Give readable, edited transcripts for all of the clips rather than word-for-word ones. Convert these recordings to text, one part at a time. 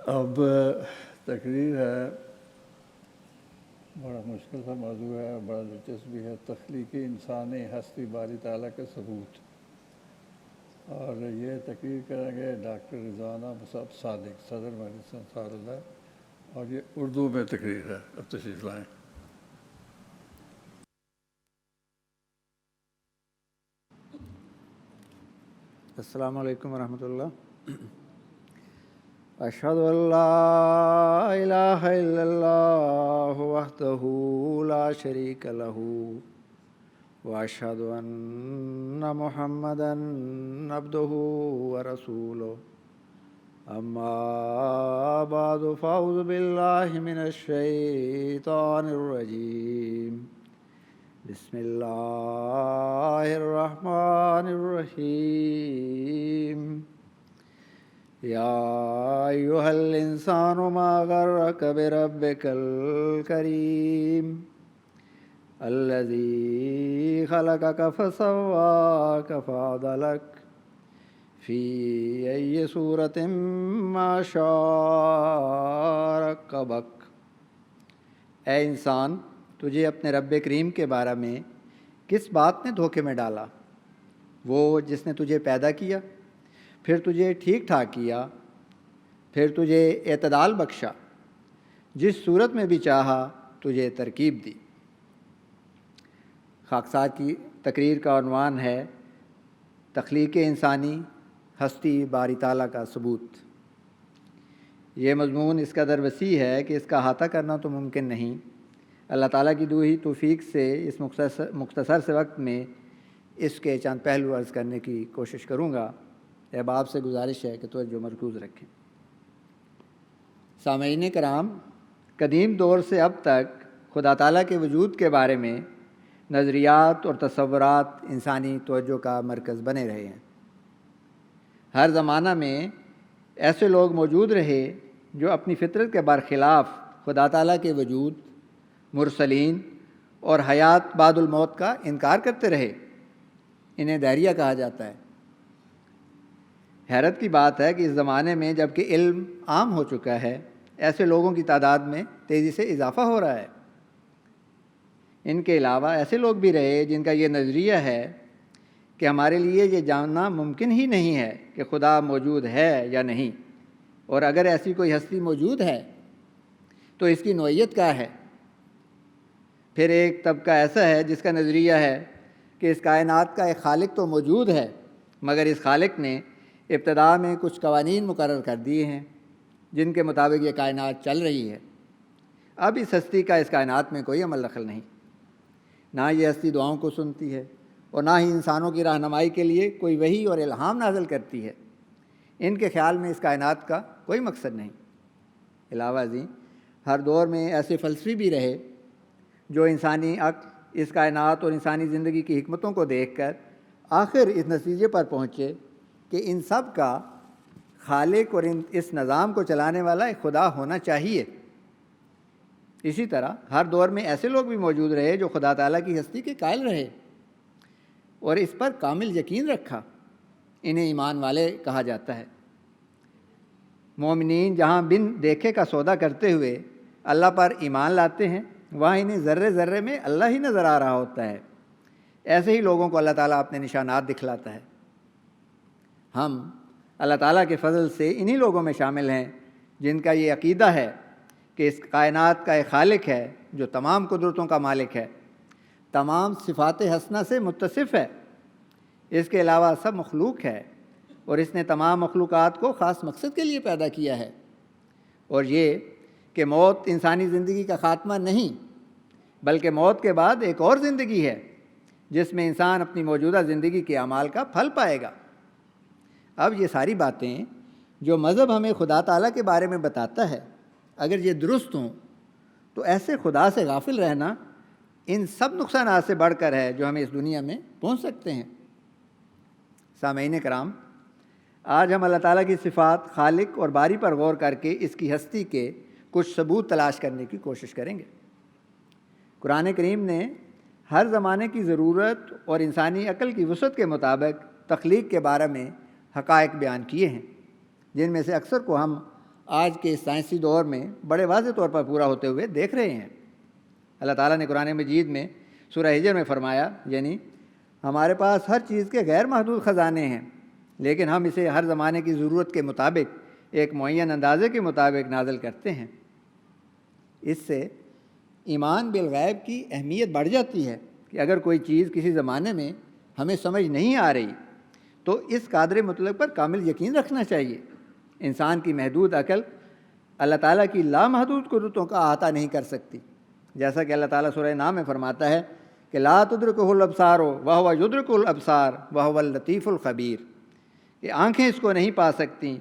اب تقریر ہے، بڑا مشکل سا موضوع ہے، بڑا دلچسپ بھی ہے، تخلیقی انسانی ہستی باری تعالیٰ کا ثبوت۔ اور یہ تقریر کریں گے ڈاکٹر رضوانہ مصعب صادق، صدر مجلس انصار اللہ، اور یہ اردو میں تقریر ہے۔ اب تشریف لائیں۔ السلام علیکم ورحمۃ اللہ۔ اشہد ان لا الہ الا اللہ وحدہ لا شریک لہ واشہد ان محمدا عبدہ ورسولہ، اما بعد فاعوذ باللہ من الشیطان الرجیم، بسم اللہ الرحمن الرحیم، یا ایہا الانسان ما غرک بربک الکریم الذی خلقک فسواک فعدلک فی ای صورت ما شاء رکبک۔ اے انسان، تجھے اپنے رب کریم کے بارے میں کس بات نے دھوکے میں ڈالا؟ وہ جس نے تجھے پیدا کیا، پھر تجھے ٹھیک ٹھاک کیا، پھر تجھے اعتدال بخشا، جس صورت میں بھی چاہا تجھے ترکیب دی۔ خاکسار کی تقریر کا عنوان ہے تخلیق انسانی ہستی باری تعالیٰ کا ثبوت۔ یہ مضمون اس قدر وسیع ہے کہ اس کا احاطہ کرنا تو ممکن نہیں۔ اللہ تعالیٰ کی دوئی توفیق سے اس مختصر سے وقت میں اس کے چند پہلو عرض کرنے کی کوشش کروں گا۔ احباب سے گزارش ہے کہ توجہ مرکوز رکھیں۔ سامعین کرام، قدیم دور سے اب تک خدا تعالیٰ کے وجود کے بارے میں نظریات اور تصورات انسانی توجہ کا مرکز بنے رہے ہیں۔ ہر زمانہ میں ایسے لوگ موجود رہے جو اپنی فطرت کے برخلاف خدا تعالیٰ کے وجود، مرسلین اور حیات بعد الموت کا انکار کرتے رہے۔ انہیں دہریہ کہا جاتا ہے۔ حیرت کی بات ہے کہ اس زمانے میں جب کہ علم عام ہو چکا ہے، ایسے لوگوں کی تعداد میں تیزی سے اضافہ ہو رہا ہے۔ ان کے علاوہ ایسے لوگ بھی رہے جن کا یہ نظریہ ہے کہ ہمارے لیے یہ جاننا ممکن ہی نہیں ہے کہ خدا موجود ہے یا نہیں، اور اگر ایسی کوئی ہستی موجود ہے تو اس کی نوعیت کیا ہے۔ پھر ایک طبقہ ایسا ہے جس کا نظریہ ہے کہ اس کائنات کا ایک خالق تو موجود ہے، مگر اس خالق نے ابتدا میں کچھ قوانین مقرر کر دیے ہیں جن کے مطابق یہ کائنات چل رہی ہے۔ اب اس ہستی کا اس کائنات میں کوئی عمل دخل نہیں، نہ یہ ہستی دعاؤں کو سنتی ہے اور نہ ہی انسانوں کی رہنمائی کے لیے کوئی وحی اور الہام نازل کرتی ہے۔ ان کے خیال میں اس کائنات کا کوئی مقصد نہیں۔ علاوہ ازیں ہر دور میں ایسے فلسفی بھی رہے جو انسانی عقل اس کائنات اور انسانی زندگی کی حکمتوں کو دیکھ کر آخر اس نتیجے پر پہنچے کہ ان سب کا خالق اور اس نظام کو چلانے والا ایک خدا ہونا چاہیے۔ اسی طرح ہر دور میں ایسے لوگ بھی موجود رہے جو خدا تعالیٰ کی ہستی کے قائل رہے اور اس پر کامل یقین رکھا۔ انہیں ایمان والے کہا جاتا ہے۔ مومنین جہاں بن دیکھے کا سودا کرتے ہوئے اللہ پر ایمان لاتے ہیں، وہاں انہیں ذرے ذرے میں اللہ ہی نظر آ رہا ہوتا ہے۔ ایسے ہی لوگوں کو اللہ تعالیٰ اپنے نشانات دکھلاتا ہے۔ ہم اللہ تعالیٰ کے فضل سے انہی لوگوں میں شامل ہیں جن کا یہ عقیدہ ہے کہ اس کائنات کا ایک خالق ہے جو تمام قدرتوں کا مالک ہے، تمام صفات حسنہ سے متصف ہے، اس کے علاوہ سب مخلوق ہے اور اس نے تمام مخلوقات کو خاص مقصد کے لیے پیدا کیا ہے، اور یہ کہ موت انسانی زندگی کا خاتمہ نہیں بلکہ موت کے بعد ایک اور زندگی ہے جس میں انسان اپنی موجودہ زندگی کے اعمال کا پھل پائے گا۔ اب یہ ساری باتیں جو مذہب ہمیں خدا تعالیٰ کے بارے میں بتاتا ہے، اگر یہ درست ہوں تو ایسے خدا سے غافل رہنا ان سب نقصانات سے بڑھ کر ہے جو ہمیں اس دنیا میں پہنچ سکتے ہیں۔ سامعین کرام، آج ہم اللہ تعالیٰ کی صفات، خالق اور باری پر غور کر کے اس کی ہستی کے کچھ ثبوت تلاش کرنے کی کوشش کریں گے۔ قرآن کریم نے ہر زمانے کی ضرورت اور انسانی عقل کی وسعت کے مطابق تخلیق کے بارے میں حقائق بیان کیے ہیں، جن میں سے اکثر کو ہم آج کے سائنسی دور میں بڑے واضح طور پر پورا ہوتے ہوئے دیکھ رہے ہیں۔ اللہ تعالیٰ نے قرآن مجید میں سورہ ہجر میں فرمایا، یعنی ہمارے پاس ہر چیز کے غیر محدود خزانے ہیں، لیکن ہم اسے ہر زمانے کی ضرورت کے مطابق ایک معین اندازے کے مطابق نازل کرتے ہیں۔ اس سے ایمان بالغیب کی اہمیت بڑھ جاتی ہے کہ اگر کوئی چیز کسی زمانے میں ہمیں سمجھ نہیں آ رہی تو اس قادر مطلق پر کامل یقین رکھنا چاہیے۔ انسان کی محدود عقل اللہ تعالیٰ کی لامحدود قدرتوں کا احاطہ نہیں کر سکتی، جیسا کہ اللہ تعالیٰ سورہ نام میں فرماتا ہے کہ لا تدرکہ الابصار وہو یدرک الابصار وہو اللطیف الخبیر، کہ آنکھیں اس کو نہیں پا سکتی،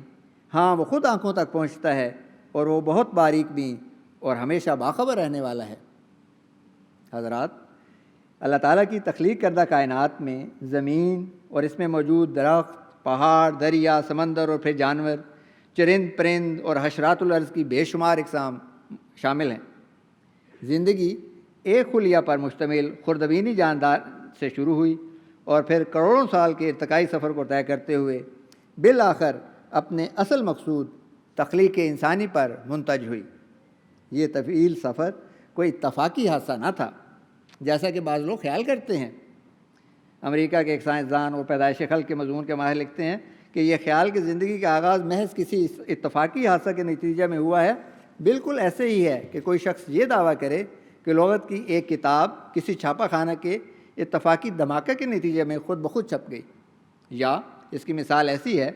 ہاں وہ خود آنکھوں تک پہنچتا ہے اور وہ بہت باریک بھی اور ہمیشہ باخبر رہنے والا ہے۔ حضرات، اللہ تعالیٰ کی تخلیق کردہ کائنات میں زمین اور اس میں موجود درخت، پہاڑ، دریا، سمندر اور پھر جانور، چرند پرند اور حشرات الارض کی بے شمار اقسام شامل ہیں۔ زندگی ایک خلیہ پر مشتمل خردبینی جاندار سے شروع ہوئی اور پھر کروڑوں سال کے ارتقائی سفر کو طے کرتے ہوئے بالآخر اپنے اصل مقصود تخلیق انسانی پر منتج ہوئی۔ یہ طویل سفر کوئی اتفاقی حادثہ نہ تھا، جیسا کہ بعض لوگ خیال کرتے ہیں۔ امریکہ کے ایک سائنسدان اور پیدائش خلق کے مضمون کے ماہر لکھتے ہیں کہ یہ خیال کہ زندگی کا آغاز محض کسی اتفاقی حادثہ کے نتیجے میں ہوا ہے، بالکل ایسے ہی ہے کہ کوئی شخص یہ دعویٰ کرے کہ لغت کی ایک کتاب کسی چھاپا خانہ کے اتفاقی دھماکے کے نتیجے میں خود بخود چھپ گئی، یا اس کی مثال ایسی ہے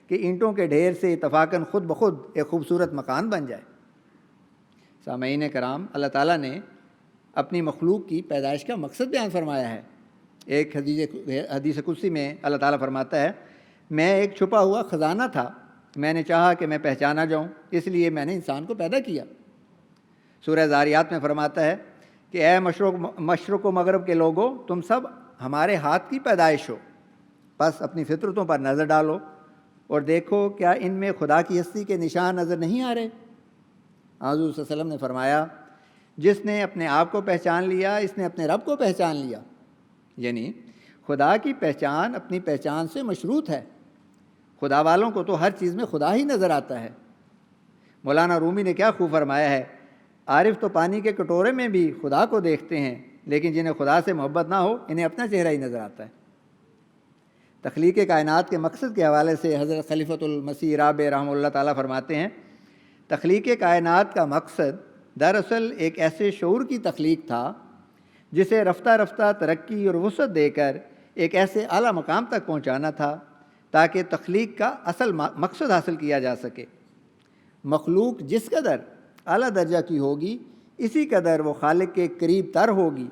کہ اینٹوں کے ڈھیر سے اتفاقاً خود بخود ایک خوبصورت مکان بن جائے۔ سامعین کرام، اللہ تعالیٰ نے اپنی مخلوق کی پیدائش کا مقصد بیان فرمایا ہے۔ ایک حدیث قدسی میں اللہ تعالیٰ فرماتا ہے، میں ایک چھپا ہوا خزانہ تھا، میں نے چاہا کہ میں پہچانا جاؤں، اس لیے میں نے انسان کو پیدا کیا۔ سورہ ذاریات میں فرماتا ہے کہ اے مشرق و مغرب کے لوگوں، تم سب ہمارے ہاتھ کی پیدائش ہو، بس اپنی فطرتوں پر نظر ڈالو اور دیکھو کیا ان میں خدا کی ہستی کے نشان نظر نہیں آ رہے۔ حضور صلی اللہ علیہ وسلم نے فرمایا، جس نے اپنے آپ کو پہچان لیا اس نے اپنے رب کو پہچان لیا، یعنی خدا کی پہچان اپنی پہچان سے مشروط ہے۔ خدا والوں کو تو ہر چیز میں خدا ہی نظر آتا ہے۔ مولانا رومی نے کیا خوب فرمایا ہے، عارف تو پانی کے کٹورے میں بھی خدا کو دیکھتے ہیں، لیکن جنہیں خدا سے محبت نہ ہو انہیں اپنا چہرہ ہی نظر آتا ہے۔ تخلیق کائنات کے مقصد کے حوالے سے حضرت خلیفۃ المسیح رابع رحمہ اللہ تعالیٰ فرماتے ہیں، تخلیق کائنات کا مقصد دراصل ایک ایسے شعور کی تخلیق تھا جسے رفتہ رفتہ ترقی اور وسعت دے کر ایک ایسے اعلیٰ مقام تک پہنچانا تھا تاکہ تخلیق کا اصل مقصد حاصل کیا جا سکے۔ مخلوق جس قدر اعلیٰ درجہ کی ہوگی اسی قدر وہ خالق کے قریب تر ہوگی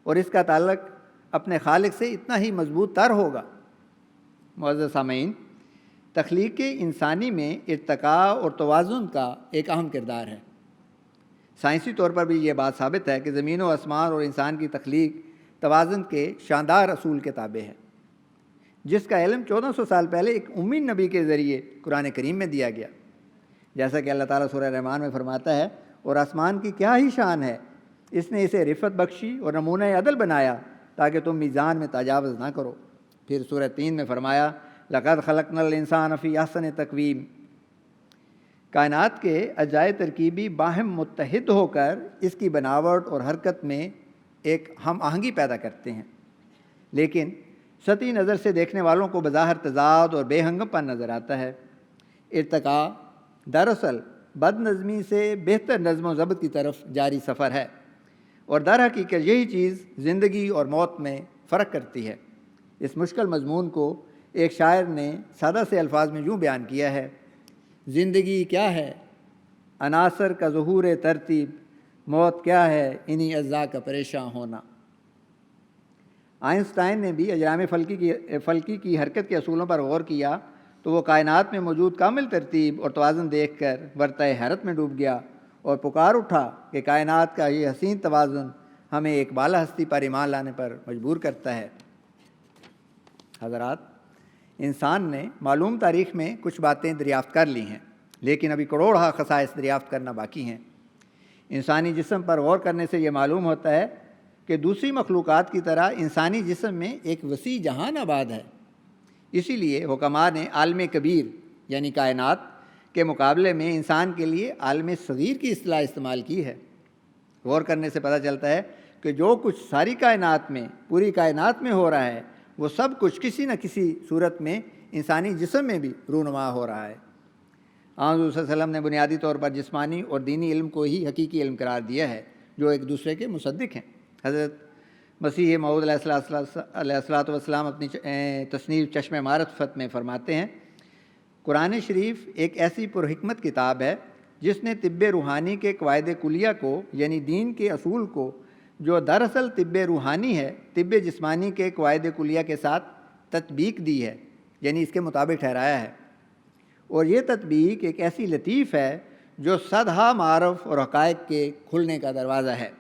اور اس کا تعلق اپنے خالق سے اتنا ہی مضبوط تر ہوگا۔ معزز سامعین، تخلیق انسانی میں ارتقاء اور توازن کا ایک اہم کردار ہے۔ سائنسی طور پر بھی یہ بات ثابت ہے کہ زمین و آسمان اور انسان کی تخلیق توازن کے شاندار اصول کے تابع ہے، جس کا علم 1400 سال پہلے ایک امی نبی کے ذریعے قرآن کریم میں دیا گیا۔ جیسا کہ اللہ تعالیٰ سورہ رحمان میں فرماتا ہے، اور آسمان کی کیا ہی شان ہے، اس نے اسے رفت بخشی اور نمونہ عدل بنایا تاکہ تم میزان میں تجاوز نہ کرو۔ پھر سورہ 3 میں فرمایا، لقد خلقنا الانسان فی احسن تقویم۔ کائنات کے اجزائے ترکیبی باہم متحد ہو کر اس کی بناوٹ اور حرکت میں ایک ہم آہنگی پیدا کرتے ہیں، لیکن سطحی نظر سے دیکھنے والوں کو بظاہر تضاد اور بے ہنگم پن نظر آتا ہے۔ ارتقاء دراصل بد نظمی سے بہتر نظم و ضبط کی طرف جاری سفر ہے، اور در حقیقت یہی چیز زندگی اور موت میں فرق کرتی ہے۔ اس مشکل مضمون کو ایک شاعر نے سادہ سے الفاظ میں یوں بیان کیا ہے، زندگی کیا ہے عناصر کا ظہور ترتیب، موت کیا ہے انہی اجزاء کا پریشاں ہونا۔ آئنسٹائن نے بھی اجرام فلکی کی حرکت کے اصولوں پر غور کیا تو وہ کائنات میں موجود کامل ترتیب اور توازن دیکھ کر ورطۂ حیرت میں ڈوب گیا اور پکار اٹھا کہ کائنات کا یہ حسین توازن ہمیں ایک بالا ہستی پر ایمان لانے پر مجبور کرتا ہے۔ حضرات، انسان نے معلوم تاریخ میں کچھ باتیں دریافت کر لی ہیں، لیکن ابھی کروڑہا خصائص دریافت کرنا باقی ہیں۔ انسانی جسم پر غور کرنے سے یہ معلوم ہوتا ہے کہ دوسری مخلوقات کی طرح انسانی جسم میں ایک وسیع جہان آباد ہے۔ اسی لیے حکماء نے عالم کبیر یعنی کائنات کے مقابلے میں انسان کے لیے عالم صغیر کی اصطلاح استعمال کی ہے۔ غور کرنے سے پتہ چلتا ہے کہ جو کچھ ساری کائنات میں، پوری کائنات میں ہو رہا ہے، وہ سب کچھ کسی نہ کسی صورت میں انسانی جسم میں بھی رونما ہو رہا ہے۔ حضور صلی اللہ علیہ وسلم نے بنیادی طور پر جسمانی اور دینی علم کو ہی حقیقی علم قرار دیا ہے، جو ایک دوسرے کے مصدق ہیں۔ حضرت مسیح موعود علیہ السلام اپنی تصنیف چشم معرفت میں فرماتے ہیں، قرآن شریف ایک ایسی پرحکمت کتاب ہے جس نے طب روحانی کے قواعد کلیہ کو، یعنی دین کے اصول کو، جو دراصل طب روحانی ہے، طب جسمانی کے قواعد کلیہ کے ساتھ تطبیق دی ہے، یعنی اس کے مطابق ٹھہرایا ہے۔ اور یہ تطبیق ایک ایسی لطیف ہے جو صدہا معارف اور حقائق کے کھلنے کا دروازہ ہے،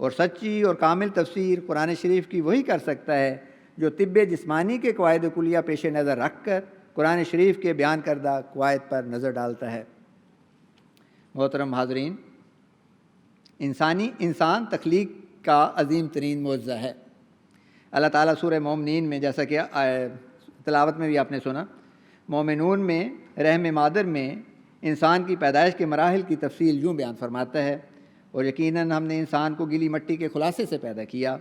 اور سچی اور کامل تفسیر قرآن شریف کی وہی کر سکتا ہے جو طب جسمانی کے قواعد کلیہ پیش نظر رکھ کر قرآن شریف کے بیان کردہ قواعد پر نظر ڈالتا ہے۔ محترم حاضرین، انسان تخلیق کا عظیم ترین معجزہ ہے۔ اللہ تعالیٰ سورہ مومنین میں، جیسا کہ تلاوت میں بھی آپ نے سنا، مومنون میں رحم مادر میں انسان کی پیدائش کے مراحل کی تفصیل یوں بیان فرماتا ہے، اور یقیناً ہم نے انسان کو گیلی مٹی کے خلاصے سے پیدا کیا،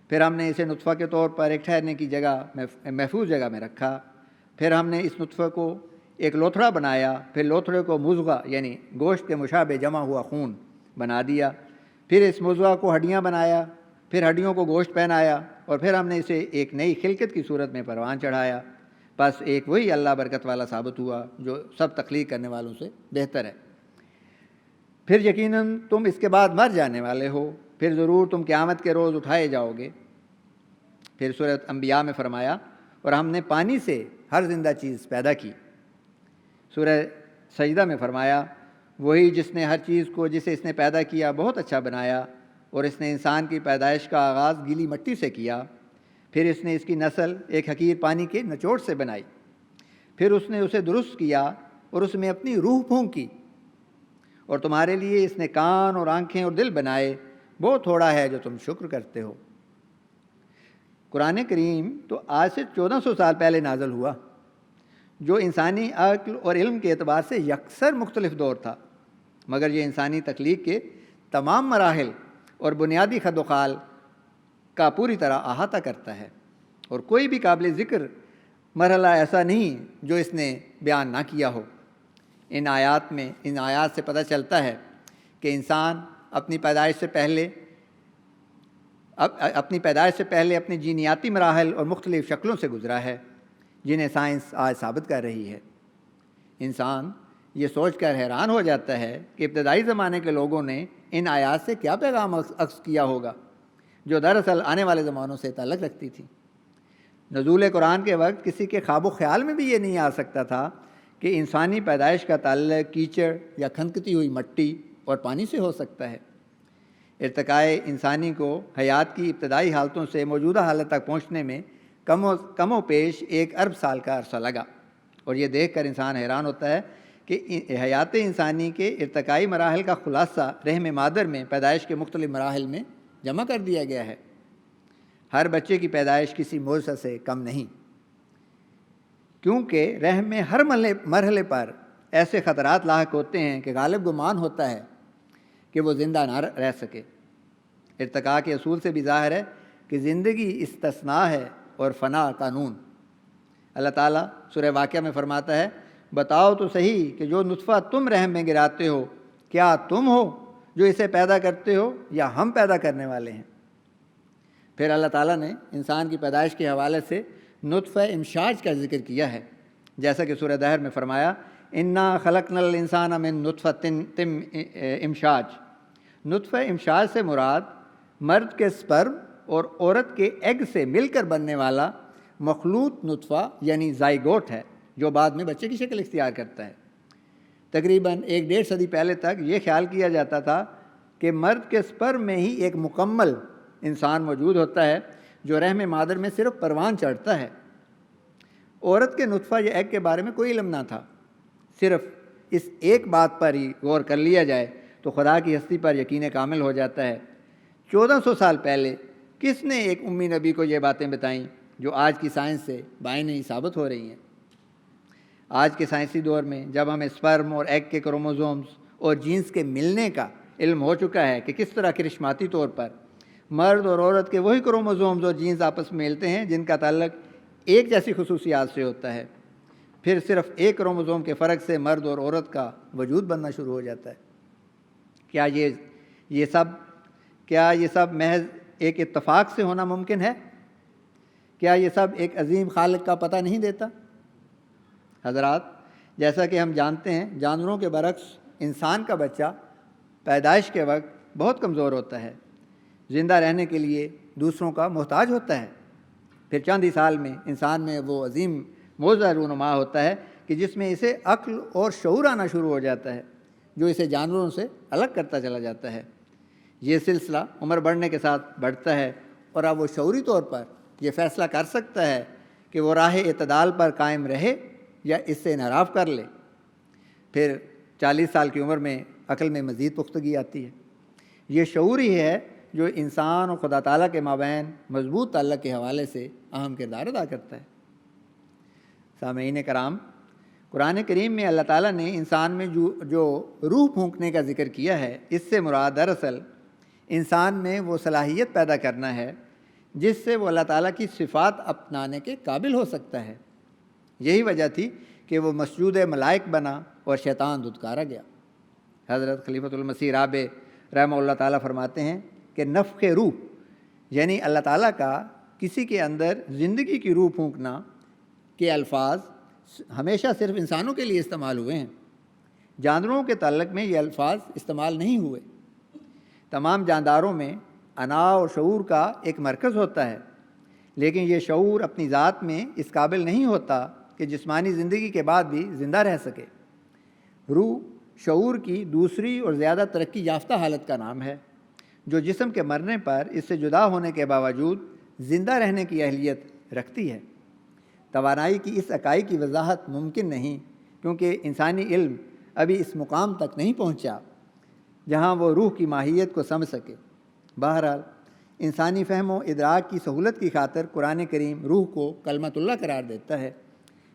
پھر ہم نے اسے نطفہ کے طور پر ایک ٹھہرنے کی جگہ، محفوظ جگہ میں رکھا، پھر ہم نے اس نطفہ کو ایک لوتھڑا بنایا، پھر لوتھڑے کو مضغہ یعنی گوشت کے مشابہ جمع ہوا خون بنا دیا، پھر اس مضغہ کو ہڈیاں بنایا، پھر ہڈیوں کو گوشت پہنایا، اور پھر ہم نے اسے ایک نئی خلقت کی صورت میں پروان چڑھایا۔ بس ایک وہی اللہ برکت والا ثابت ہوا جو سب تخلیق کرنے والوں سے بہتر ہے۔ پھر یقیناً تم اس کے بعد مر جانے والے ہو، پھر ضرور تم قیامت کے روز اٹھائے جاؤ گے۔ پھر سورۃ انبیاء میں فرمایا، اور ہم نے پانی سے ہر زندہ چیز پیدا کی۔ سورہ سجدہ میں فرمایا، وہی جس نے ہر چیز کو جسے اس نے پیدا کیا بہت اچھا بنایا، اور اس نے انسان کی پیدائش کا آغاز گیلی مٹی سے کیا، پھر اس نے اس کی نسل ایک حقیر پانی کے نچوڑ سے بنائی، پھر اس نے اسے درست کیا اور اس میں اپنی روح پھونکی، اور تمہارے لیے اس نے کان اور آنکھیں اور دل بنائے، بہت تھوڑا ہے جو تم شکر کرتے ہو۔ قرآن کریم تو آج سے 1400 سال پہلے نازل ہوا، جو انسانی عقل اور علم کے اعتبار سے یکسر مختلف دور تھا، مگر یہ انسانی تخلیق کے تمام مراحل اور بنیادی خد و خال کا پوری طرح احاطہ کرتا ہے، اور کوئی بھی قابل ذکر مرحلہ ایسا نہیں جو اس نے بیان نہ کیا ہو۔ ان آیات سے پتہ چلتا ہے کہ انسان اپنی پیدائش سے پہلے اپنی جینیاتی مراحل اور مختلف شکلوں سے گزرا ہے، جنہیں سائنس آج ثابت کر رہی ہے۔ انسان یہ سوچ کر حیران ہو جاتا ہے کہ ابتدائی زمانے کے لوگوں نے ان آیات سے کیا پیغام اخذ کیا ہوگا جو دراصل آنے والے زمانوں سے تعلق رکھتی تھی۔ نزول قرآن کے وقت کسی کے خواب و خیال میں بھی یہ نہیں آ سکتا تھا کہ انسانی پیدائش کا تعلق کیچڑ یا کھنکتی ہوئی مٹی اور پانی سے ہو سکتا ہے۔ ارتقاء انسانی کو حیات کی ابتدائی حالتوں سے موجودہ حالت تک پہنچنے میں کم و بیش 1 ارب سال کا عرصہ لگا، اور یہ دیکھ کر انسان حیران ہوتا ہے کہ حیات انسانی کے ارتقائی مراحل کا خلاصہ رحم مادر میں پیدائش کے مختلف مراحل میں جمع کر دیا گیا ہے۔ ہر بچے کی پیدائش کسی معجزہ سے کم نہیں، کیونکہ رحم میں ہر مرحلے پر ایسے خطرات لاحق ہوتے ہیں کہ غالب گمان ہوتا ہے کہ وہ زندہ نہ رہ سکے۔ ارتقاء کے اصول سے بھی ظاہر ہے کہ زندگی استثناء ہے اور فنا قانون۔ اللہ تعالیٰ سورہ واقعہ میں فرماتا ہے، بتاؤ تو صحیح کہ جو نطفہ تم رحم میں گراتے ہو، کیا تم ہو جو اسے پیدا کرتے ہو یا ہم پیدا کرنے والے ہیں؟ پھر اللہ تعالیٰ نے انسان کی پیدائش کے حوالے سے نطفہ امشاج کا ذکر کیا ہے، جیسا کہ سورہ دہر میں فرمایا، انا خلقنا الانسان من نطفۃ امشاج۔ نطفہ امشاج سے مراد مرد کے سپرم اور عورت کے ایگ سے مل کر بننے والا مخلوط نطفہ یعنی زائگوٹ ہے، جو بعد میں بچے کی شکل اختیار کرتا ہے۔ تقریباً 1.5 صدی پہلے تک یہ خیال کیا جاتا تھا کہ مرد کے سپرم میں ہی ایک مکمل انسان موجود ہوتا ہے جو رحم مادر میں صرف پروان چڑھتا ہے۔ عورت کے نطفہ یا ایگ کے بارے میں کوئی علم نہ تھا۔ صرف اس ایک بات پر ہی غور کر لیا جائے تو خدا کی ہستی پر یقین کامل ہو جاتا ہے۔ 1400 سال پہلے کس نے ایک امی نبی کو یہ باتیں بتائیں جو آج کی سائنس سے بائیں نہیں ثابت ہو رہی ہیں؟ آج کے سائنسی دور میں جب ہمیں سپرم اور ایگ کے کروموزومز اور جینز کے ملنے کا علم ہو چکا ہے کہ کس طرح کرشماتی طور پر مرد اور عورت کے وہی کروموزومز اور جینز آپس میں ملتے ہیں جن کا تعلق ایک جیسی خصوصیات سے ہوتا ہے، پھر صرف ایک کروموزوم کے فرق سے مرد اور عورت کا وجود بننا شروع ہو جاتا ہے۔ کیا یہ سب محض ایک اتفاق سے ہونا ممکن ہے؟ کیا یہ سب ایک عظیم خالق کا پتہ نہیں دیتا؟ حضرات، جیسا کہ ہم جانتے ہیں، جانوروں کے برعکس انسان کا بچہ پیدائش کے وقت بہت کمزور ہوتا ہے، زندہ رہنے کے لیے دوسروں کا محتاج ہوتا ہے۔ پھر چند ہی سال میں انسان میں وہ عظیم موضع رونما ہوتا ہے کہ جس میں اسے عقل اور شعور آنا شروع ہو جاتا ہے، جو اسے جانوروں سے الگ کرتا چلا جاتا ہے۔ یہ سلسلہ عمر بڑھنے کے ساتھ بڑھتا ہے اور اب وہ شعوری طور پر یہ فیصلہ کر سکتا ہے کہ وہ راہ اعتدال پر قائم رہے یا اس سے انحراف کر لے۔ پھر 40 سال کی عمر میں عقل میں مزید پختگی آتی ہے۔ یہ شعور ہی ہے جو انسان اور خدا تعالیٰ کے مابین مضبوط تعلق کے حوالے سے اہم کردار ادا کرتا ہے۔ سامعین کرام، قرآن کریم میں اللہ تعالیٰ نے انسان میں جو روح پھونکنے کا ذکر کیا ہے، اس سے مراد دراصل انسان میں وہ صلاحیت پیدا کرنا ہے جس سے وہ اللہ تعالیٰ کی صفات اپنانے کے قابل ہو سکتا ہے۔ یہی وجہ تھی کہ وہ مسجود ملائک بنا اور شیطان دھتکارا گیا۔ حضرت خلیفۃ المسیح رابع رحمہ اللہ تعالیٰ فرماتے ہیں کہ نفخ روح یعنی اللہ تعالیٰ کا کسی کے اندر زندگی کی روح پھونکنا کے الفاظ ہمیشہ صرف انسانوں کے لیے استعمال ہوئے ہیں، جانوروں کے تعلق میں یہ الفاظ استعمال نہیں ہوئے۔ تمام جانداروں میں انا اور شعور کا ایک مرکز ہوتا ہے، لیکن یہ شعور اپنی ذات میں اس قابل نہیں ہوتا کہ جسمانی زندگی کے بعد بھی زندہ رہ سکے۔ روح شعور کی دوسری اور زیادہ ترقی یافتہ حالت کا نام ہے، جو جسم کے مرنے پر اس سے جدا ہونے کے باوجود زندہ رہنے کی اہلیت رکھتی ہے۔ توانائی کی اس اکائی کی وضاحت ممکن نہیں، کیونکہ انسانی علم ابھی اس مقام تک نہیں پہنچا جہاں وہ روح کی ماہیت کو سمجھ سکے۔ بہرحال انسانی فہم و ادراک کی سہولت کی خاطر قرآن کریم روح کو کلمۃ اللہ قرار دیتا ہے،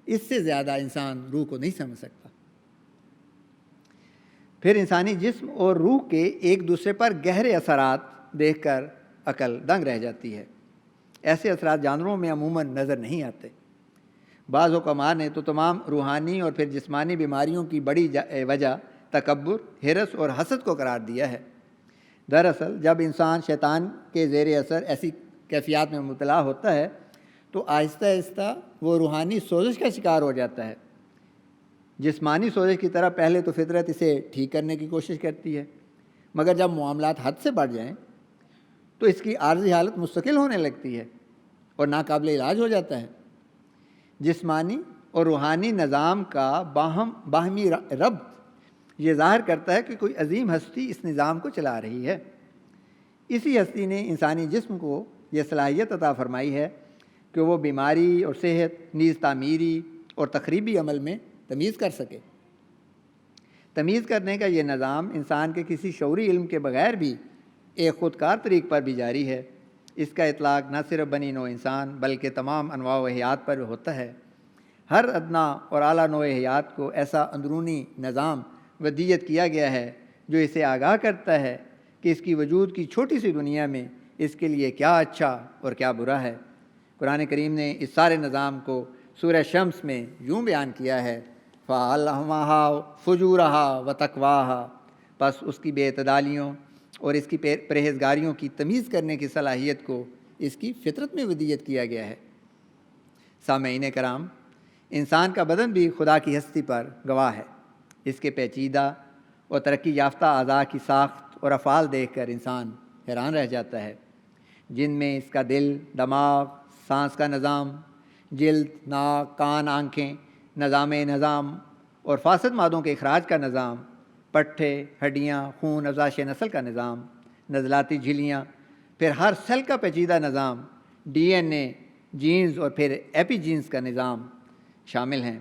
اس سے زیادہ انسان روح کو نہیں سمجھ سکتا۔ پھر انسانی جسم اور روح کے ایک دوسرے پر گہرے اثرات دیکھ کر عقل دنگ رہ جاتی ہے۔ ایسے اثرات جانوروں میں عموماً نظر نہیں آتے۔ بعض حکماء نے تو تمام روحانی اور پھر جسمانی بیماریوں کی بڑی وجہ تکبر، حرص اور حسد کو قرار دیا ہے۔ دراصل جب انسان شیطان کے زیر اثر ایسی کیفیات میں مبتلا ہوتا ہے تو آہستہ آہستہ وہ روحانی سوزش کا شکار ہو جاتا ہے۔ جسمانی سوزش کی طرح پہلے تو فطرت اسے ٹھیک کرنے کی کوشش کرتی ہے، مگر جب معاملات حد سے بڑھ جائیں تو اس کی عارضی حالت مستقل ہونے لگتی ہے اور ناقابل علاج ہو جاتا ہے۔ جسمانی اور روحانی نظام کا باہمی ربط یہ ظاہر کرتا ہے کہ کوئی عظیم ہستی اس نظام کو چلا رہی ہے۔ اسی ہستی نے انسانی جسم کو یہ صلاحیت عطا فرمائی ہے کہ وہ بیماری اور صحت نیز تعمیری اور تخریبی عمل میں تمیز کر سکے۔ تمیز کرنے کا یہ نظام انسان کے کسی شعوری علم کے بغیر بھی ایک خودکار طریق پر بھی جاری ہے۔ اس کا اطلاق نہ صرف بنی نوع انسان بلکہ تمام انواع و حیات پر ہوتا ہے۔ ہر ادنا اور اعلیٰ نوع حیات کو ایسا اندرونی نظام ودیت کیا گیا ہے جو اسے آگاہ کرتا ہے کہ اس کی وجود کی چھوٹی سی دنیا میں اس کے لیے کیا اچھا اور کیا برا ہے۔ قرآن کریم نے اس سارے نظام کو سورہ شمس میں یوں بیان کیا ہے، فَأَلْهَمَهَا فُجُورَهَا وَتَقْوَاهَا، پس اس کی بے اعتدالیوں اور اس کی پرہیزگاریوں کی تمیز کرنے کی صلاحیت کو اس کی فطرت میں ودیت کیا گیا ہے۔ سامعین کرام، انسان کا بدن بھی خدا کی ہستی پر گواہ ہے۔ اس کے پیچیدہ اور ترقی یافتہ اعضاء کی ساخت اور افعال دیکھ کر انسان حیران رہ جاتا ہے، جن میں اس کا دل، دماغ، سانس کا نظام، جلد، ناک، کان، آنکھیں، نظام اور فاسد مادوں کے اخراج کا نظام، پٹھے، ہڈیاں، خون، افزائش نسل کا نظام، نزلاتی جھلیاں، پھر ہر سیل کا پیچیدہ نظام، ڈی این اے، جینز اور پھر ایپی جینز کا نظام شامل ہیں۔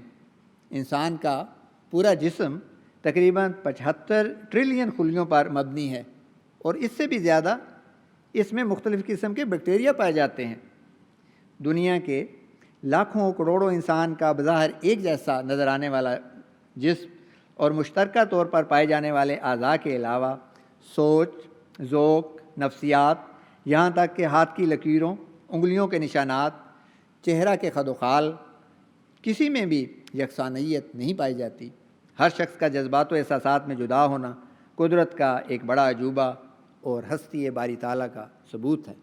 انسان کا پورا جسم تقریباً 75 ٹریلین خلیوں پر مبنی ہے اور اس سے بھی زیادہ اس میں مختلف قسم کے بیکٹیریا پائے جاتے ہیں۔ دنیا کے لاکھوں کروڑوں انسان کا بظاہر ایک جیسا نظر آنے والا جسم اور مشترکہ طور پر پائے جانے والے اعضاء کے علاوہ سوچ، ذوق، نفسیات، یہاں تک کہ ہاتھ کی لکیروں، انگلیوں کے نشانات، چہرہ کے خد و خال، کسی میں بھی یکسانیت نہیں پائی جاتی۔ ہر شخص کا جذبات و احساسات میں جدا ہونا قدرت کا ایک بڑا عجوبہ اور ہستی باری تعالیٰ کا ثبوت ہے۔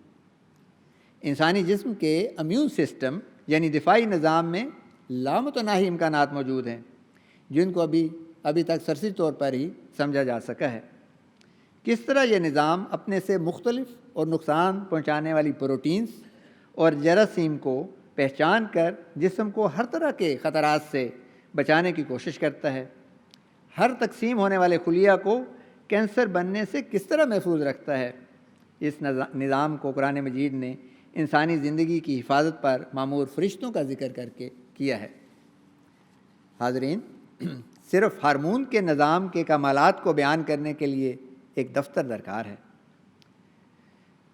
انسانی جسم کے امیون سسٹم یعنی دفاعی نظام میں لامتناہی امکانات موجود ہیں، جن کو ابھی تک سرسری طور پر ہی سمجھا جا سکا ہے۔ کس طرح یہ نظام اپنے سے مختلف اور نقصان پہنچانے والی پروٹینز اور جراثیم کو پہچان کر جسم کو ہر طرح کے خطرات سے بچانے کی کوشش کرتا ہے، ہر تقسیم ہونے والے خلیہ کو کینسر بننے سے کس طرح محفوظ رکھتا ہے، اس نظام کو قرآن مجید نے انسانی زندگی کی حفاظت پر مامور فرشتوں کا ذکر کر کے کیا ہے۔ حاضرین، صرف ہارمون کے نظام کے کمالات کو بیان کرنے کے لیے ایک دفتر درکار ہے۔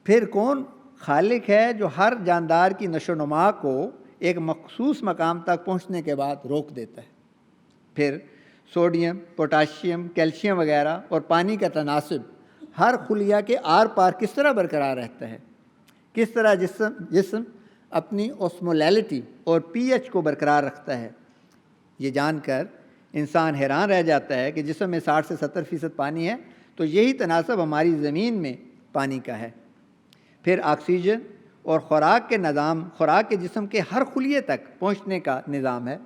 پھر کون خالق ہے جو ہر جاندار کی نشو و نما کو ایک مخصوص مقام تک پہنچنے کے بعد روک دیتا ہے؟ پھر سوڈیم، پوٹاشیم، کیلشیم وغیرہ اور پانی کا تناسب ہر خلیہ کے آر پار کس طرح برقرار رہتا ہے؟ کس طرح جسم اپنی اوسمولیلٹی اور پی ایچ کو برقرار رکھتا ہے؟ یہ جان کر انسان حیران رہ جاتا ہے کہ جسم میں 60 سے 70% پانی ہے، تو یہی تناسب ہماری زمین میں پانی کا ہے۔ پھر آکسیجن اور خوراک کے نظام خوراک کے جسم کے ہر خلیے تک پہنچنے کا نظام ہے۔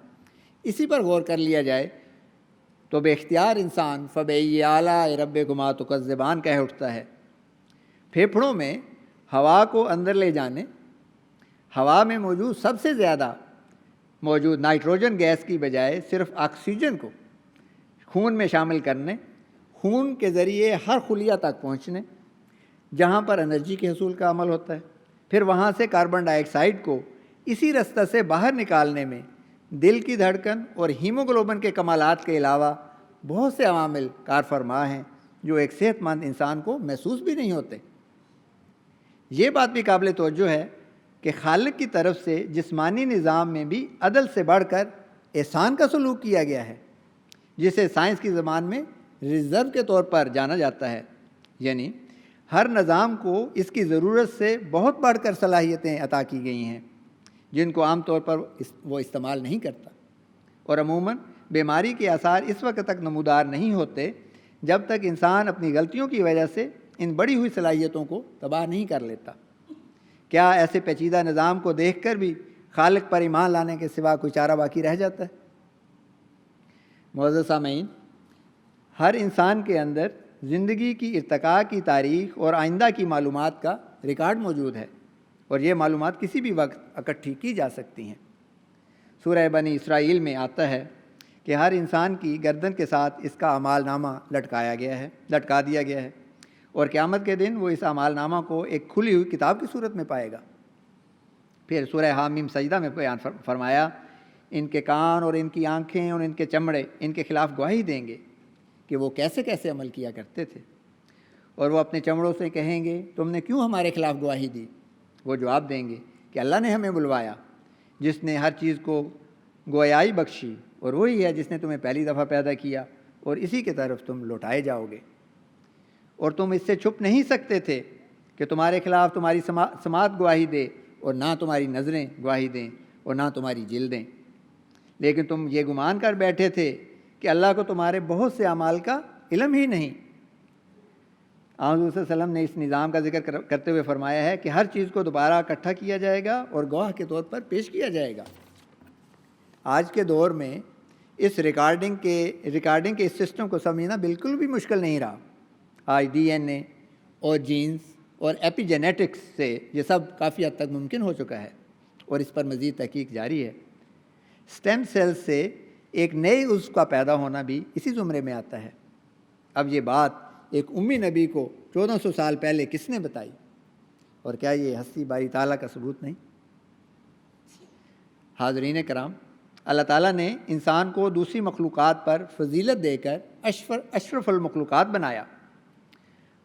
اسی پر غور کر لیا جائے تو بے اختیار انسان فَبِأَيِّ آلَاءِ رَبِّكُمَا تُكَذِّبَانِ کہہ اٹھتا ہے۔ پھیپھڑوں میں ہوا کو اندر لے جانے، ہوا میں موجود سب سے زیادہ موجود نائٹروجن گیس کی بجائے صرف آکسیجن کو خون میں شامل کرنے، خون کے ذریعے ہر خلیہ تک پہنچنے جہاں پر انرجی کے حصول کا عمل ہوتا ہے، پھر وہاں سے کاربن ڈائی آکسائڈ کو اسی رستہ سے باہر نکالنے میں دل کی دھڑکن اور ہیموگلوبن کے کمالات کے علاوہ بہت سے عوامل کار فرما ہیں جو ایک صحت مند انسان کو محسوس بھی نہیں ہوتے۔ یہ بات بھی قابل توجہ ہے کہ خالق کی طرف سے جسمانی نظام میں بھی عدل سے بڑھ کر احسان کا سلوک کیا گیا ہے، جسے سائنس کی زبان میں ریزرو کے طور پر جانا جاتا ہے، یعنی ہر نظام کو اس کی ضرورت سے بہت بڑھ کر صلاحیتیں عطا کی گئی ہیں جن کو عام طور پر وہ استعمال نہیں کرتا، اور عموماً بیماری کے آثار اس وقت تک نمودار نہیں ہوتے جب تک انسان اپنی غلطیوں کی وجہ سے ان بڑی ہوئی صلاحیتوں کو تباہ نہیں کر لیتا۔ کیا ایسے پیچیدہ نظام کو دیکھ کر بھی خالق پر ایمان لانے کے سوا کوئی چارہ باقی رہ جاتا ہے؟ معزز سامعین، ہر انسان کے اندر زندگی کی ارتقاء کی تاریخ اور آئندہ کی معلومات کا ریکارڈ موجود ہے، اور یہ معلومات کسی بھی وقت اکٹھی کی جا سکتی ہیں۔ سورہ بنی اسرائیل میں آتا ہے کہ ہر انسان کی گردن کے ساتھ اس کا اعمال نامہ لٹکا دیا گیا ہے، اور قیامت کے دن وہ اس اعمال نامہ کو ایک کھلی ہوئی کتاب کی صورت میں پائے گا۔ پھر سورہ حامیم سجدہ میں بیان فرمایا، ان کے کان اور ان کی آنکھیں اور ان کے چمڑے ان کے خلاف گواہی دیں گے کہ وہ کیسے کیسے عمل کیا کرتے تھے، اور وہ اپنے چمڑوں سے کہیں گے تم نے کیوں ہمارے خلاف گواہی دی؟ وہ جواب دیں گے کہ اللہ نے ہمیں بلوایا، جس نے ہر چیز کو گویائی بخشی، اور وہی ہے جس نے تمہیں پہلی دفعہ پیدا کیا، اور اسی کی طرف تم لوٹائے جاؤ گے، اور تم اس سے چھپ نہیں سکتے تھے کہ تمہارے خلاف تمہاری سماعت گواہی دے، اور نہ تمہاری نظریں گواہی دیں، اور نہ تمہاری جلدیں، لیکن تم یہ گمان کر بیٹھے تھے کہ اللہ کو تمہارے بہت سے اعمال کا علم ہی نہیں۔ حضور صلی اللہ علیہ وسلم نے اس نظام کا ذکر کرتے ہوئے فرمایا ہے کہ ہر چیز کو دوبارہ اکٹھا کیا جائے گا اور گواہ کے طور پر پیش کیا جائے گا۔ آج کے دور میں اس ریکارڈنگ کے اس سسٹم کو سمجھنا بالکل بھی مشکل نہیں رہا۔ آج ڈی این اے اور جینز اور ایپی جینیٹکس سے یہ سب کافی حد تک ممکن ہو چکا ہے، اور اس پر مزید تحقیق جاری ہے۔ سٹیم سیل سے ایک نئے عضو کا پیدا ہونا بھی اسی زمرے میں آتا ہے۔ اب یہ بات ایک امی نبی کو 1400 سال پہلے کس نے بتائی، اور کیا یہ ہستی باری تعالیٰ کا ثبوت نہیں؟ حاضرین کرام، اللہ تعالیٰ نے انسان کو دوسری مخلوقات پر فضیلت دے کر اشرف المخلوقات بنایا۔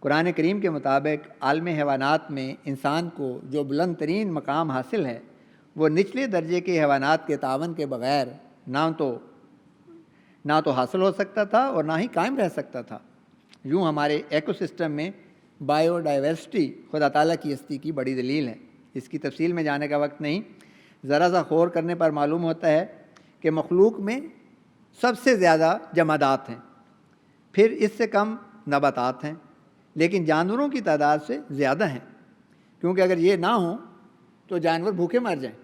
قرآن کریم کے مطابق عالم حیوانات میں انسان کو جو بلند ترین مقام حاصل ہے وہ نچلے درجے کے حیوانات کے تعاون کے بغیر نہ تو حاصل ہو سکتا تھا اور نہ ہی قائم رہ سکتا تھا۔ یوں ہمارے ایکو سسٹم میں بائیو ڈائیورسٹی خدا تعالیٰ کی ہستی کی بڑی دلیل ہے۔ اس کی تفصیل میں جانے کا وقت نہیں، ذرا سا غور کرنے پر معلوم ہوتا ہے کہ مخلوق میں سب سے زیادہ جمادات ہیں، پھر اس سے کم نباتات ہیں، لیکن جانوروں کی تعداد سے زیادہ ہیں، کیونکہ اگر یہ نہ ہوں تو جانور بھوکے مر جائیں۔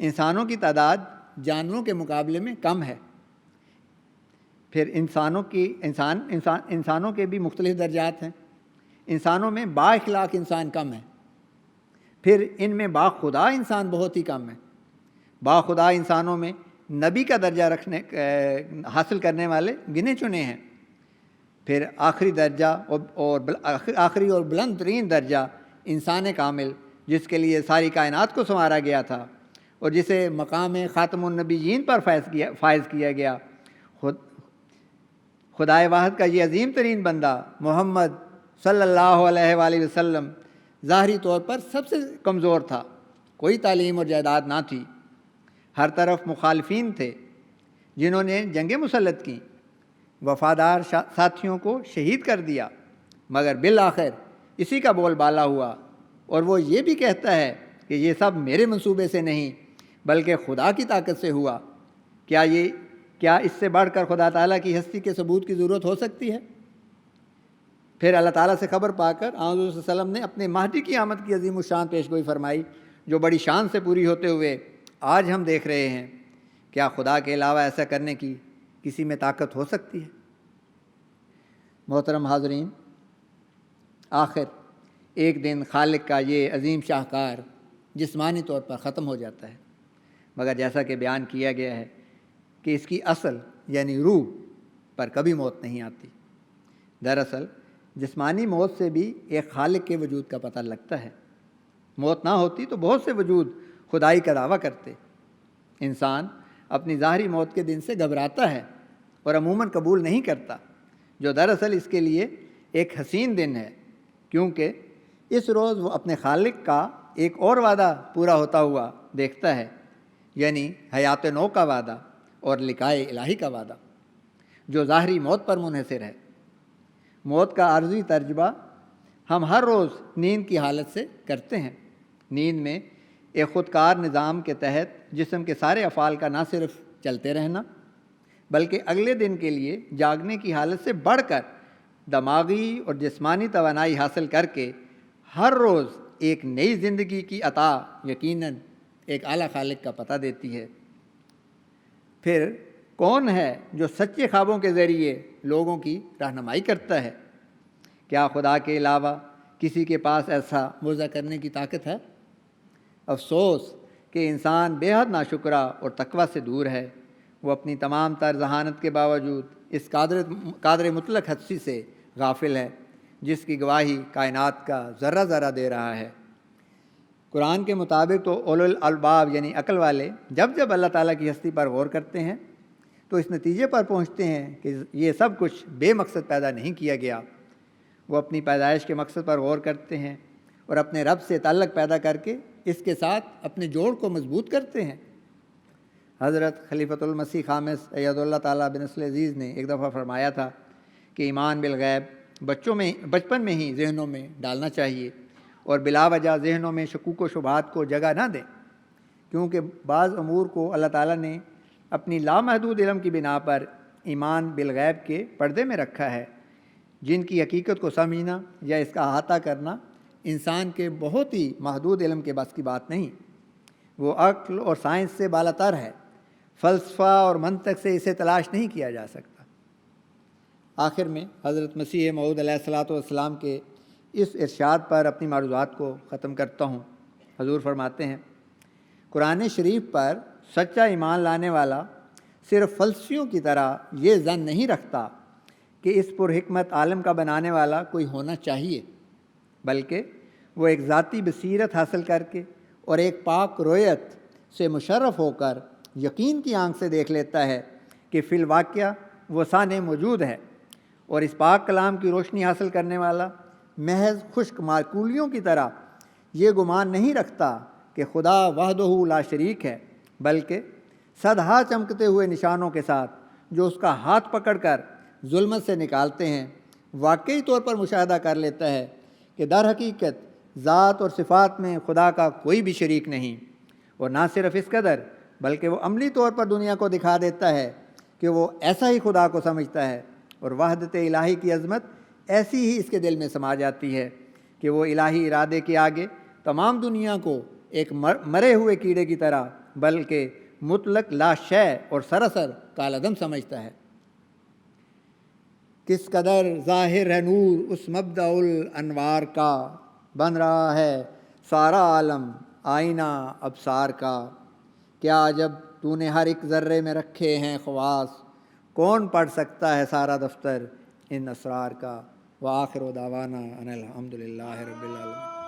انسانوں کی تعداد جانوروں کے مقابلے میں کم ہے۔ پھر انسانوں کے بھی مختلف درجات ہیں۔ انسانوں میں با اخلاق انسان کم ہے، پھر ان میں با خدا انسان بہت ہی کم ہے۔ با خدا انسانوں میں نبی کا درجہ حاصل کرنے والے گنے چنے ہیں۔ پھر آخری اور بلند ترین درجہ انسان کامل، جس کے لیے ساری کائنات کو سنوارا گیا تھا اور جسے مقام خاتم النبیین پر فائز کیا گیا۔ خدائے واحد کا یہ عظیم ترین بندہ محمد صلی اللہ علیہ وآلہ وسلم ظاہری طور پر سب سے کمزور تھا، کوئی تعلیم اور جائیداد نہ تھی، ہر طرف مخالفین تھے جنہوں نے جنگیں مسلط کیں، وفادار ساتھیوں کو شہید کر دیا، مگر بالآخر اسی کا بول بالا ہوا، اور وہ یہ بھی کہتا ہے کہ یہ سب میرے منصوبے سے نہیں بلکہ خدا کی طاقت سے ہوا۔ کیا اس سے بڑھ کر خدا تعالیٰ کی ہستی کے ثبوت کی ضرورت ہو سکتی ہے؟ پھر اللہ تعالیٰ سے خبر پا کر آن حضور صلی اللہ علیہ وسلم نے اپنے مہدی کی آمد کی عظیم الشان پیشگوئی فرمائی، جو بڑی شان سے پوری ہوتے ہوئے آج ہم دیکھ رہے ہیں۔ کیا خدا کے علاوہ ایسا کرنے کی کسی میں طاقت ہو سکتی ہے؟ محترم حاضرین، آخر ایک دن خالق کا یہ عظیم شاہکار جسمانی طور پر ختم ہو جاتا ہے، مگر جیسا کہ بیان کیا گیا ہے کہ اس کی اصل یعنی روح پر کبھی موت نہیں آتی۔ دراصل جسمانی موت سے بھی ایک خالق کے وجود کا پتہ لگتا ہے۔ موت نہ ہوتی تو بہت سے وجود خدائی کا دعویٰ کرتے۔ انسان اپنی ظاہری موت کے دن سے گھبراتا ہے اور عموماً قبول نہیں کرتا، جو دراصل اس کے لیے ایک حسین دن ہے، کیونکہ اس روز وہ اپنے خالق کا ایک اور وعدہ پورا ہوتا ہوا دیکھتا ہے، یعنی حیات نو کا وعدہ اور لقائے الہی کا وعدہ، جو ظاہری موت پر منحصر ہے۔ موت کا عارضی ترجمہ ہم ہر روز نیند کی حالت سے کرتے ہیں۔ نیند میں ایک خودکار نظام کے تحت جسم کے سارے افعال کا نہ صرف چلتے رہنا بلکہ اگلے دن کے لیے جاگنے کی حالت سے بڑھ کر دماغی اور جسمانی توانائی حاصل کر کے ہر روز ایک نئی زندگی کی عطا یقیناً ایک اعلیٰ خالق کا پتہ دیتی ہے۔ پھر کون ہے جو سچے خوابوں کے ذریعے لوگوں کی رہنمائی کرتا ہے؟ کیا خدا کے علاوہ کسی کے پاس ایسا معجزہ کرنے کی طاقت ہے؟ افسوس کہ انسان بے حد ناشکرا اور تقویٰ سے دور ہے۔ وہ اپنی تمام تر ذہانت کے باوجود اس قادر مطلق ہستی سے غافل ہے، جس کی گواہی کائنات کا ذرہ ذرہ دے رہا ہے۔ قرآن کے مطابق تو اولو الالباب یعنی عقل والے جب اللہ تعالیٰ کی ہستی پر غور کرتے ہیں تو اس نتیجے پر پہنچتے ہیں کہ یہ سب کچھ بے مقصد پیدا نہیں کیا گیا۔ وہ اپنی پیدائش کے مقصد پر غور کرتے ہیں اور اپنے رب سے تعلق پیدا کر کے اس کے ساتھ اپنے جوڑ کو مضبوط کرتے ہیں۔ حضرت خلیفۃ المسیح خامس اید اللہ تعالیٰ بنصر عزیز نے ایک دفعہ فرمایا تھا کہ ایمان بالغیب بچپن میں ہی ذہنوں میں ڈالنا چاہیے اور بلا وجہ ذہنوں میں شکوک و شبہات کو جگہ نہ دیں، کیونکہ بعض امور کو اللہ تعالیٰ نے اپنی لامحدود علم کی بنا پر ایمان بالغیب کے پردے میں رکھا ہے، جن کی حقیقت کو سمجھنا یا اس کا احاطہ کرنا انسان کے بہت ہی محدود علم کے بس کی بات نہیں۔ وہ عقل اور سائنس سے بالاتر ہے، فلسفہ اور منطق سے اسے تلاش نہیں کیا جا سکتا۔ آخر میں حضرت مسیح موعود علیہ الصلوۃ والسلام کے اس ارشاد پر اپنی معروضات کو ختم کرتا ہوں۔ حضور فرماتے ہیں، قرآن شریف پر سچا ایمان لانے والا صرف فلسفیوں کی طرح یہ ظن نہیں رکھتا کہ اس پرحکمت عالم کا بنانے والا کوئی ہونا چاہیے، بلکہ وہ ایک ذاتی بصیرت حاصل کر کے اور ایک پاک رویت سے مشرف ہو کر یقین کی آنکھ سے دیکھ لیتا ہے کہ فی الواقعہ وہ سانع موجود ہے، اور اس پاک کلام کی روشنی حاصل کرنے والا محض خشک معقولیوں کی طرح یہ گمان نہیں رکھتا کہ خدا وحدہ لا شریک ہے، بلکہ صدہا چمکتے ہوئے نشانوں کے ساتھ جو اس کا ہاتھ پکڑ کر ظلمت سے نکالتے ہیں، واقعی طور پر مشاہدہ کر لیتا ہے کہ در حقیقت ذات اور صفات میں خدا کا کوئی بھی شریک نہیں۔ اور نہ صرف اس قدر بلکہ وہ عملی طور پر دنیا کو دکھا دیتا ہے کہ وہ ایسا ہی خدا کو سمجھتا ہے، اور وحدت الہی کی عظمت ایسی ہی اس کے دل میں سما جاتی ہے کہ وہ الہی ارادے کے آگے تمام دنیا کو ایک مرے ہوئے کیڑے کی طرح بلکہ مطلق لا شے اور سراسر کالعدم سمجھتا ہے۔ کس قدر ظاہر ہے نور اس مبدأ الانوار کا، بن رہا ہے سارا عالم آئینہ ابصار کا۔ کیا جب تو نے ہر ایک ذرے میں رکھے ہیں خواص، کون پڑھ سکتا ہے سارا دفتر ان اسرار کا۔ وآخر دعوانا ان الحمد للہ رب العالمین۔